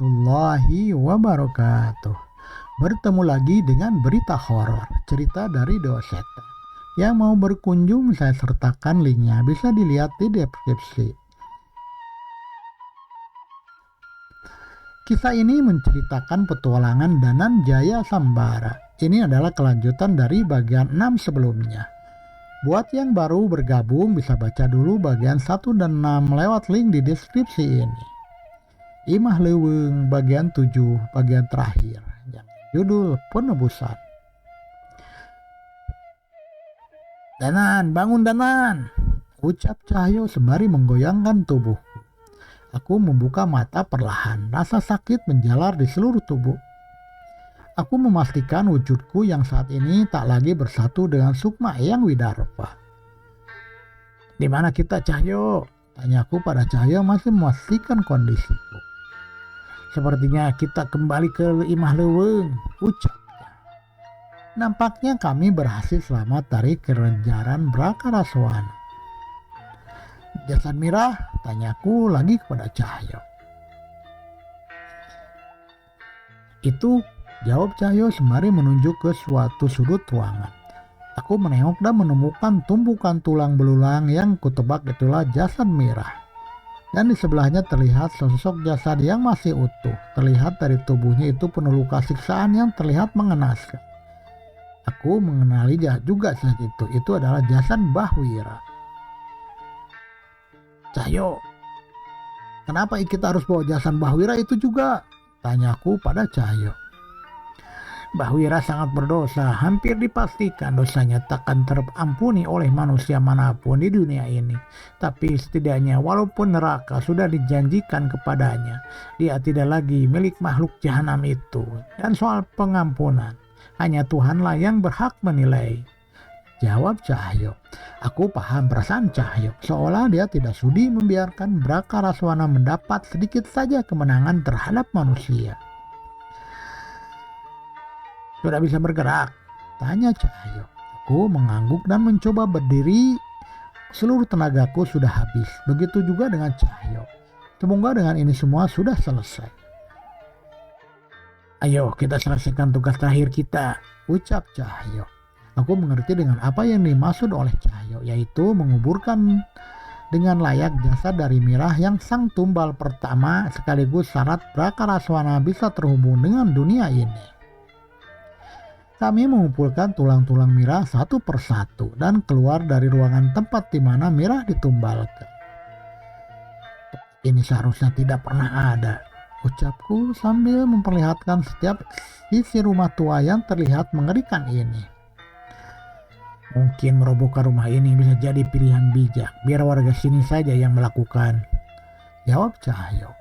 warahmatullahi wabarakatuh. Bertemu lagi dengan berita horor, cerita dari Dosetan. Yang mau berkunjung saya sertakan linknya, bisa dilihat di deskripsi. Kisah ini menceritakan petualangan Danan Jaya Sambara. Ini adalah kelanjutan dari bagian 6 sebelumnya. Buat yang baru bergabung bisa baca dulu bagian 1 dan 6 lewat link di deskripsi ini. Imah Leuweung bagian 7 bagian terakhir yang judul Penebusan. "Danan, bangun Danan!" ucap Cahyo sembari menggoyangkan tubuh. Aku membuka mata perlahan, rasa sakit menjalar di seluruh tubuh. Aku memastikan wujudku yang saat ini tak lagi bersatu dengan Sukma Eyang Widarpa. "Di mana kita, Cahyo?" tanyaku pada Cahyo masih memastikan kondisiku. "Sepertinya kita kembali ke Imah Leuweung," ucapnya. "Nampaknya kami berhasil selamat dari kerenjaran Brakaraswana." "Jasad Mirah?" tanyaku lagi kepada Cahyo. "Itu," jawab Cahyo sembari menunjuk ke suatu sudut ruangan. Aku menengok dan menemukan tumpukan tulang belulang yang kutebak itulah jasad Mirah. Dan di sebelahnya terlihat sosok jasad yang masih utuh. Terlihat dari tubuhnya itu penuh luka siksaan yang terlihat mengenaskan. Aku mengenali juga saat itu adalah jasad Mbah Wira. "Cahyo, kenapa kita harus bawa jasad Mbah Wira itu juga?" tanyaku pada Cahyo. "Mbah Wira sangat berdosa, hampir dipastikan dosanya takkan terampuni oleh manusia manapun di dunia ini. Tapi setidaknya walaupun neraka sudah dijanjikan kepadanya, dia tidak lagi milik makhluk jahanam itu. Dan soal pengampunan, hanya Tuhanlah yang berhak menilai," jawab Cahyo. Aku paham perasaan Cahyo, seolah dia tidak sudi membiarkan Brakaraswana mendapat sedikit saja kemenangan terhadap manusia. "Sudah bisa bergerak?" tanya Cahyo. Aku mengangguk dan mencoba berdiri. Seluruh tenagaku sudah habis. Begitu juga dengan Cahyo. Semoga dengan ini semua sudah selesai. "Ayo kita selesaikan tugas terakhir kita," ucap Cahyo. Aku mengerti dengan apa yang dimaksud oleh Cahyo, yaitu menguburkan dengan layak jasad dari Mirah yang sang tumbal pertama sekaligus syarat Brakaraswana bisa terhubung dengan dunia ini. Kami mengumpulkan tulang-tulang Mirah satu persatu dan keluar dari ruangan tempat di mana Mirah ditumbalkan. "Ini seharusnya tidak pernah ada," ucapku sambil memperlihatkan setiap sisi rumah tua yang terlihat mengerikan ini. "Mungkin merobohkan rumah ini bisa jadi pilihan bijak. Biar warga sini saja yang melakukan," jawab Cahyo.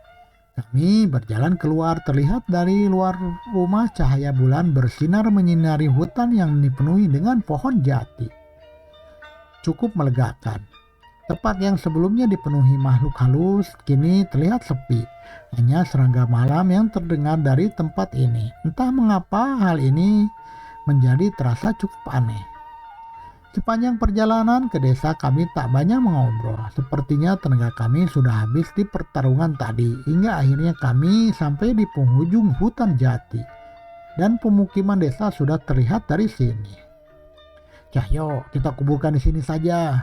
Kami berjalan keluar. Terlihat dari luar rumah cahaya bulan bersinar menyinari hutan yang dipenuhi dengan pohon jati. Cukup melegakan. Tempat yang sebelumnya dipenuhi makhluk halus kini terlihat sepi. Hanya serangga malam yang terdengar dari tempat ini. Entah mengapa hal ini menjadi terasa cukup aneh. Sepanjang perjalanan ke desa kami tak banyak mengobrol. Sepertinya tenaga kami sudah habis di pertarungan tadi, hingga akhirnya kami sampai di penghujung hutan jati dan pemukiman desa sudah terlihat dari sini. "Cahyo, kita kuburkan di sini saja,"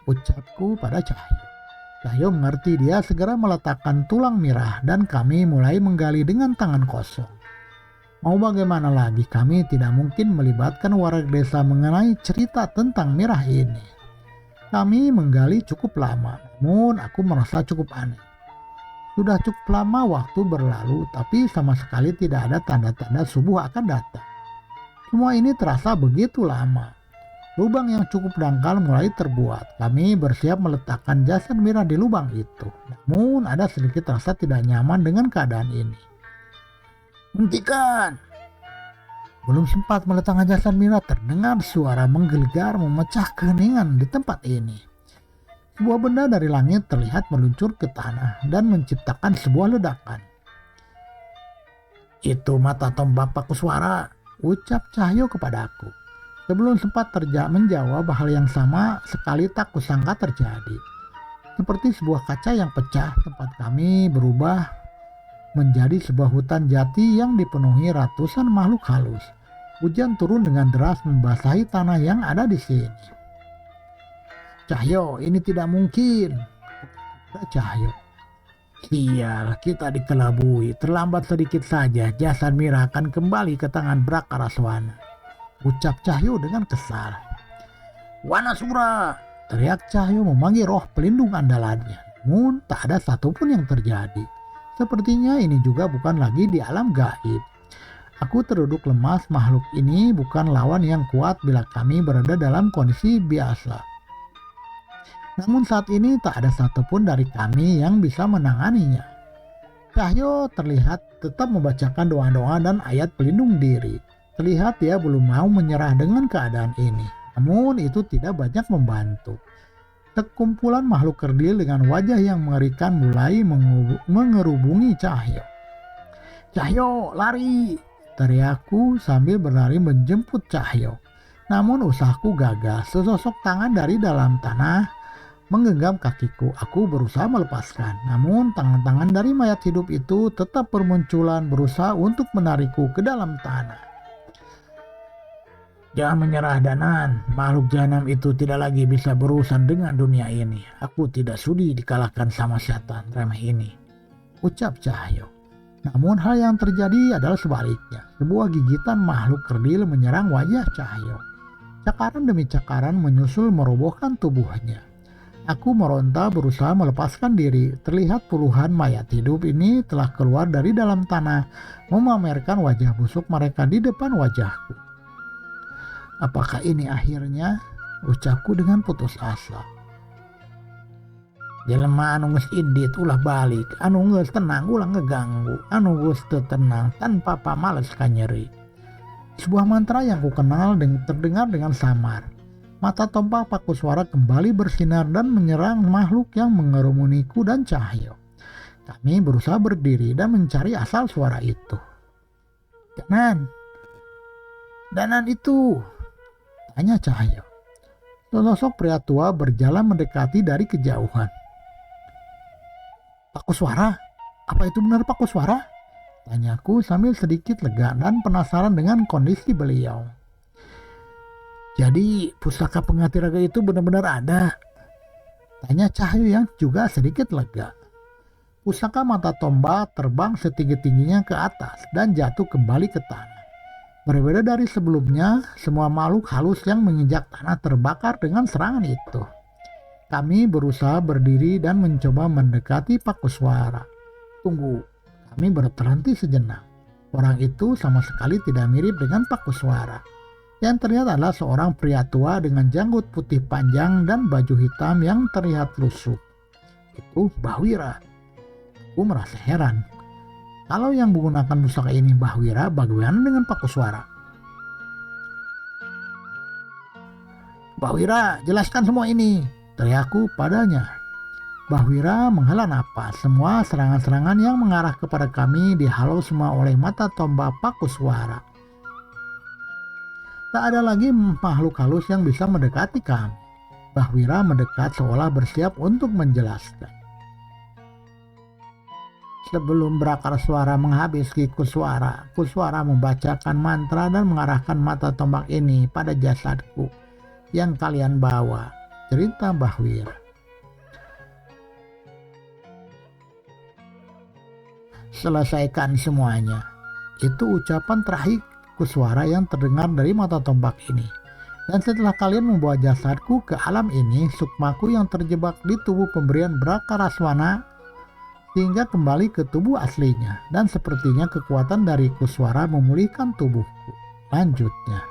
ucapku pada Cahyo. Cahyo mengerti. Dia segera meletakkan tulang Mirah dan kami mulai menggali dengan tangan kosong. Mau bagaimana lagi, kami tidak mungkin melibatkan warga desa mengenai cerita tentang Mirah ini. Kami menggali cukup lama, namun aku merasa cukup aneh. Sudah cukup lama waktu berlalu, tapi sama sekali tidak ada tanda-tanda subuh akan datang. Semua ini terasa begitu lama. Lubang yang cukup dangkal mulai terbuat. Kami bersiap meletakkan jasad Mirah di lubang itu. Namun ada sedikit rasa tidak nyaman dengan keadaan ini. "Hentikan!" Belum sempat meletakkan jasad Mirah, terdengar suara menggelegar memecah keheningan di tempat ini. Sebuah benda dari langit terlihat meluncur ke tanah dan menciptakan sebuah ledakan. "Itu mata tombak Pakuswara," ucap Cahyo kepadaku. Sebelum sempat menjawab hal yang sama sekali tak kusangka terjadi. Seperti sebuah kaca yang pecah, tempat kami berubah menjadi sebuah hutan jati yang dipenuhi ratusan makhluk halus. Hujan turun dengan deras membasahi tanah yang ada di sini. Cahyo, ini tidak mungkin, kata Cahyo. Sial, kita dikelabui. Terlambat sedikit saja, jasad Mira akan kembali ke tangan Brakaraswana, ucap Cahyo dengan kesal. Wanasura, teriak Cahyo memanggil roh pelindung andalannya. Namun tak ada satupun yang terjadi. Sepertinya ini juga bukan lagi di alam gaib. Aku terduduk lemas. Makhluk ini bukan lawan yang kuat bila kami berada dalam kondisi biasa. Namun saat ini tak ada satupun dari kami yang bisa menanganinya. Cahyo terlihat tetap membacakan doa-doa dan ayat pelindung diri. Terlihat dia belum mau menyerah dengan keadaan ini. Namun itu tidak banyak membantu. Sekumpulan makhluk kerdil dengan wajah yang mengerikan mulai mengerubungi Cahyo. Cahyo, lari! Teriakku sambil berlari menjemput Cahyo. Namun usahaku gagal. Sesosok tangan dari dalam tanah menggenggam kakiku. Aku berusaha melepaskan. Namun tangan-tangan dari mayat hidup itu tetap bermunculan berusaha untuk menarikku ke dalam tanah. Jangan menyerah, Danan. Makhluk jahanam itu tidak lagi bisa berurusan dengan dunia ini. Aku tidak sudi dikalahkan sama setan remeh ini, ucap Cahyo. Namun hal yang terjadi adalah sebaliknya. Sebuah gigitan makhluk kerdil menyerang wajah Cahyo. Cakaran demi cakaran menyusul merobohkan tubuhnya. Aku meronta berusaha melepaskan diri. Terlihat puluhan mayat hidup ini telah keluar dari dalam tanah, memamerkan wajah busuk mereka di depan wajahku. Apakah ini akhirnya? Ucapku dengan putus asa. Jelema anu geus indit ulah balik, anu geus tenang ulah ngeganggu, anu geus teu tenang tanpa pamales kanyeri. Sebuah mantra yang kukenal terdengar dengan samar. Mata tompak Pakuswara kembali bersinar dan menyerang makhluk yang mengerumuniku dan Cahyo. Kami berusaha berdiri dan mencari asal suara itu. Danan itu, tanya Cahyo. Sosok pria tua berjalan mendekati dari kejauhan. Pakuswara? Apa itu benar Pakuswara? Tanyaku sambil sedikit lega dan penasaran dengan kondisi beliau. Jadi pusaka pengganti raga itu benar-benar ada? Tanya Cahyo yang juga sedikit lega. Pusaka mata tombak terbang setinggi-tingginya ke atas dan jatuh kembali ke tanah. Berbeda dari sebelumnya, semua makhluk halus yang menginjak tanah terbakar dengan serangan itu. Kami berusaha berdiri dan mencoba mendekati Pakuswara. Tunggu, kami berhenti sejenak. Orang itu sama sekali tidak mirip dengan Pakuswara. Yang terlihat adalah seorang pria tua dengan janggut putih panjang dan baju hitam yang terlihat lusuh. Itu Bahwira. Aku merasa heran. Kalau yang menggunakan pusaka ini Bahwira, bagaimana dengan Pakuswara? Bahwira, jelaskan semua ini, teriakku padanya. Bahwira menghela napas. Semua serangan-serangan yang mengarah kepada kami dihalau semua oleh mata tombak Pakuswara. Tak ada lagi makhluk halus yang bisa mendekati kami. Bahwira mendekat seolah bersiap untuk menjelaskan. Sebelum Brakaraswara menghabisi Kuswara, Kuswara membacakan mantra dan mengarahkan mata tombak ini pada jasadku yang kalian bawa, cerita Bahwira. Selesaikan semuanya. Itu ucapan terakhir Kuswara yang terdengar dari mata tombak ini. Dan setelah kalian membawa jasadku ke alam ini, sukmaku yang terjebak di tubuh pemberian Brakaraswana hingga kembali ke tubuh aslinya. Dan sepertinya kekuatan dari Kuswara memulihkan tubuhku. Lanjutnya,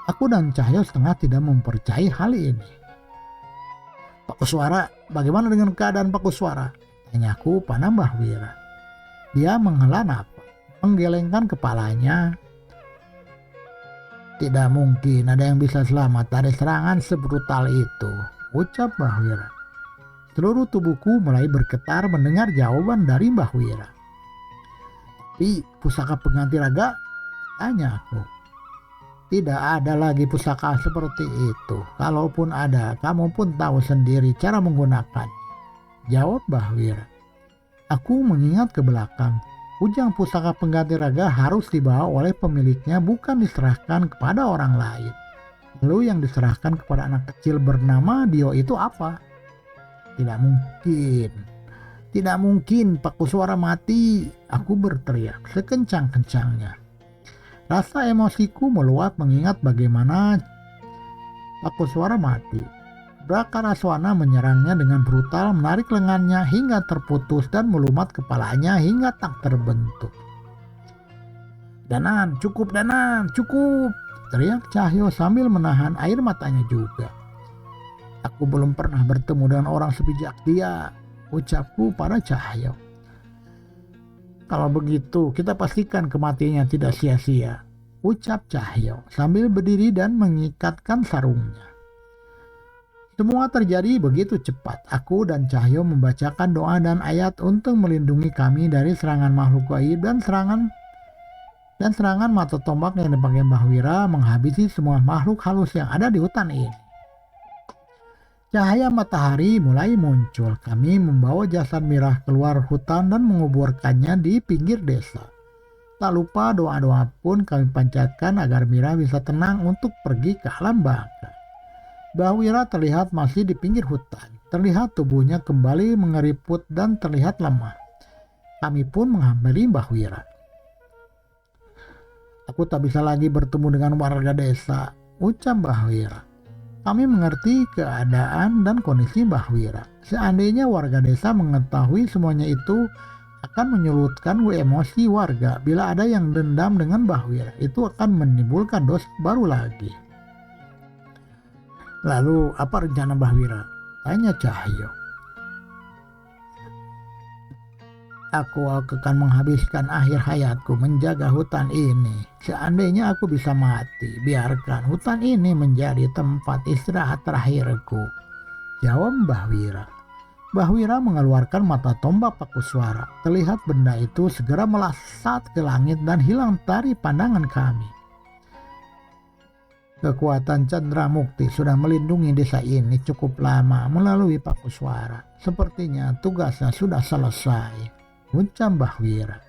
aku dan Cahyo setengah tidak mempercayai hal ini. Pakuswara, bagaimana dengan keadaan Pakuswara? Tanyaku pada Bahwira. Dia menghela napas, menggelengkan kepalanya. Tidak mungkin ada yang bisa selamat dari serangan sebrutal itu, ucap Bahwira. Seluruh tubuhku mulai bergetar mendengar jawaban dari Bahwira. Tapi pusaka pengganti raga? Tanya aku. Tidak ada lagi pusaka seperti itu. Kalaupun ada, kamu pun tahu sendiri cara menggunakan. Jawab Bahwira. Aku mengingat ke belakang. Ujang pusaka pengganti raga harus dibawa oleh pemiliknya, bukan diserahkan kepada orang lain. Lalu yang diserahkan kepada anak kecil bernama Dio itu apa? Tidak mungkin. Tidak mungkin Pak Kuswara mati. Aku berteriak sekencang-kencangnya. Rasa emosiku meluap mengingat bagaimana Pak Kuswara mati. Brakaraswana menyerangnya dengan brutal, menarik lengannya hingga terputus dan melumat kepalanya hingga tak terbentuk. "Danan, cukup Danan, cukup!" teriak Cahyo sambil menahan air matanya juga. "Aku belum pernah bertemu dengan orang sebijak dia," ucapku pada Cahyo. "Kalau begitu kita pastikan kematiannya tidak sia-sia," ucap Cahyo sambil berdiri dan mengikatkan sarungnya. Semua terjadi begitu cepat. Aku dan Cahyo membacakan doa dan ayat untuk melindungi kami dari serangan makhluk gaib dan serangan mata tombak yang dipakai Mbah Wira menghabisi semua makhluk halus yang ada di hutan ini. Cahaya matahari mulai muncul. Kami membawa jasad Mirah keluar hutan dan menguburkannya di pinggir desa. Tak lupa doa-doa pun kami panjatkan agar Mirah bisa tenang untuk pergi ke alam baka. Mbah Wira terlihat masih di pinggir hutan. Terlihat tubuhnya kembali mengeriput dan terlihat lemah. Kami pun menghampiri Mbah Wira. "Aku tak bisa lagi bertemu dengan warga desa," ucap Mbah Wira. Kami mengerti keadaan dan kondisi Mbah Wira. Seandainya warga desa mengetahui semuanya itu akan menyulutkan emosi warga. Bila ada yang dendam dengan Mbah Wira, itu akan menimbulkan dosa baru lagi. "Lalu apa rencana Mbah Wira?" tanya Cahyo. "Aku akan menghabiskan akhir hayatku menjaga hutan ini. Seandainya aku bisa mati, biarkan hutan ini menjadi tempat istirahat terakhirku," jawab Mbah Wira. Mbah Wira mengeluarkan mata tombak Pak Kuswara. Terlihat benda itu segera melesat ke langit dan hilang dari pandangan kami. Kekuatan Chandra Mukti sudah melindungi desa ini cukup lama melalui Pak Kuswara. Sepertinya tugasnya sudah selesai, ucap Mbah Wira.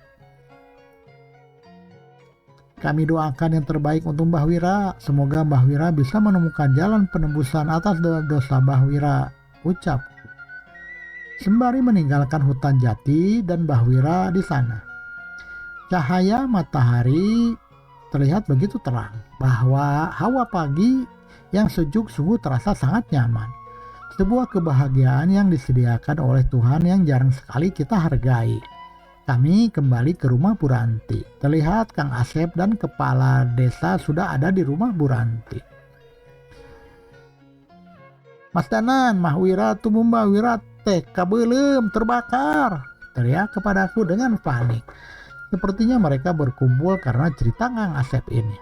Kami doakan yang terbaik untuk Mbah Wira. Semoga Mbah Wira bisa menemukan jalan penembusan atas dosa Mbah Wira, ucap. Sembari meninggalkan hutan jati dan Mbah Wira di sana. Cahaya matahari terlihat begitu terang bahwa hawa pagi yang sejuk sungguh terasa sangat nyaman. Sebuah kebahagiaan yang disediakan oleh Tuhan yang jarang sekali kita hargai. Kami kembali ke rumah Bu Ranti. Terlihat Kang Asep dan kepala desa sudah ada di rumah Bu Ranti. "Mas Danan, Mah Wira tubuh Mbah Wira teh kabelem terbakar," teriak kepadaku dengan panik. Sepertinya mereka berkumpul karena cerita Kang Asep ini.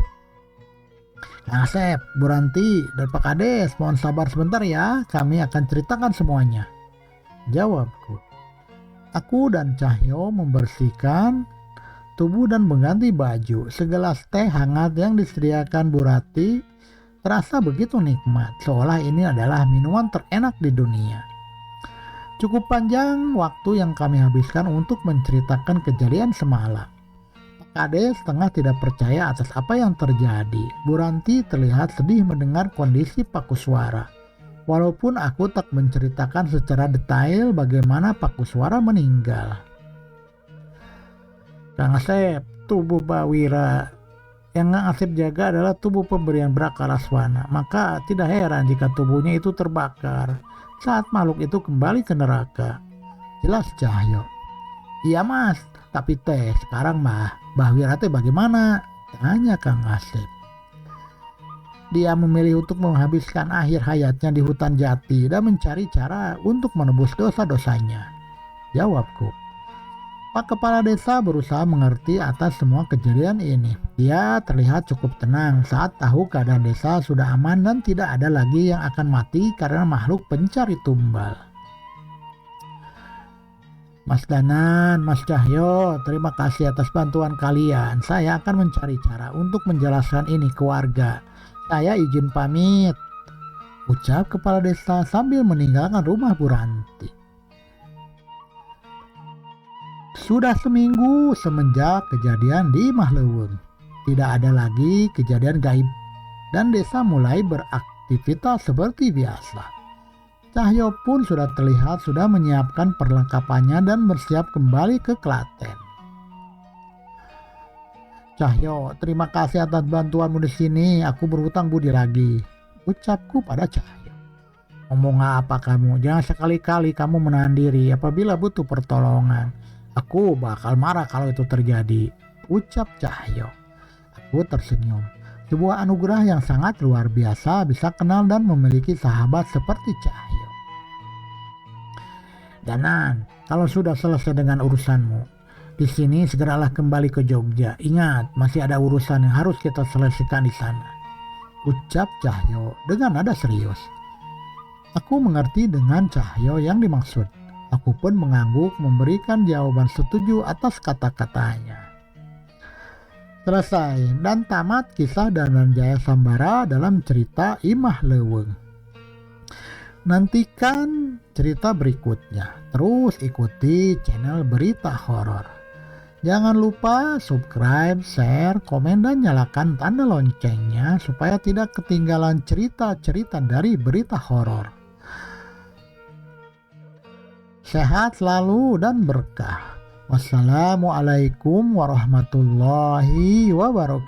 "Kang Asep, Bu Ranti, dan Pak Kades, mohon sabar sebentar ya, kami akan ceritakan semuanya," jawabku. Aku dan Cahyo membersihkan tubuh dan mengganti baju. Segelas teh hangat yang disediakan Bu Ranti terasa begitu nikmat, seolah ini adalah minuman terenak di dunia. Cukup panjang waktu yang kami habiskan untuk menceritakan kejadian semalam. Pak Kades setengah tidak percaya atas apa yang terjadi. Bu Ranti terlihat sedih mendengar kondisi Pak Kuswara. Walaupun aku tak menceritakan secara detail bagaimana Pak Kuswara meninggal. "Kang Asep, tubuh Mbah Wira yang Kang Asep jaga adalah tubuh pemberian Brakaraswana. Maka tidak heran jika tubuhnya itu terbakar saat makhluk itu kembali ke neraka," jelas Cahyo. "Iya mas, tapi teh sekarang Mbah Wira teh bagaimana?" tanya Kang Asep. "Dia memilih untuk menghabiskan akhir hayatnya di hutan jati dan mencari cara untuk menebus dosa-dosanya," jawabku. Pak Kepala Desa berusaha mengerti atas semua kejadian ini. Dia terlihat cukup tenang saat tahu keadaan desa sudah aman dan tidak ada lagi yang akan mati karena makhluk pencari tumbal. "Mas Danan, Mas Cahyo, terima kasih atas bantuan kalian. Saya akan mencari cara untuk menjelaskan ini ke warga. Saya izin pamit," ucap Kepala Desa sambil meninggalkan rumah Bu Ranti. Sudah seminggu semenjak kejadian di Mahleuweung. Tidak ada lagi kejadian gaib dan desa mulai beraktivitas seperti biasa. Cahyo pun sudah terlihat sudah menyiapkan perlengkapannya dan bersiap kembali ke Klaten. Cahyo, terima kasih atas bantuanmu di sini. Aku berhutang budi lagi, ucapku pada Cahyo. Ngomong apa kamu? Jangan sekali-kali kamu menahan diri apabila butuh pertolongan. Aku bakal marah kalau itu terjadi, ucap Cahyo. Aku tersenyum. Sebuah anugerah yang sangat luar biasa bisa kenal dan memiliki sahabat seperti Cahyo. Danan, kalau sudah selesai dengan urusanmu di sini, segeralah kembali ke Jogja. Ingat, masih ada urusan yang harus kita selesaikan di sana, ucap Cahyo dengan nada serius. Aku mengerti dengan Cahyo yang dimaksud. Aku pun mengangguk memberikan jawaban setuju atas kata-katanya. Selesai dan tamat kisah Dananjaya Sambara dalam cerita I Mahleuweung. Nantikan cerita berikutnya. Terus ikuti channel Berita Horor. Jangan lupa subscribe, share, komen, dan nyalakan tanda loncengnya supaya tidak ketinggalan cerita-cerita dari Berita Horor. Sehat selalu dan berkah. Wassalamualaikum warahmatullahi wabarakatuh.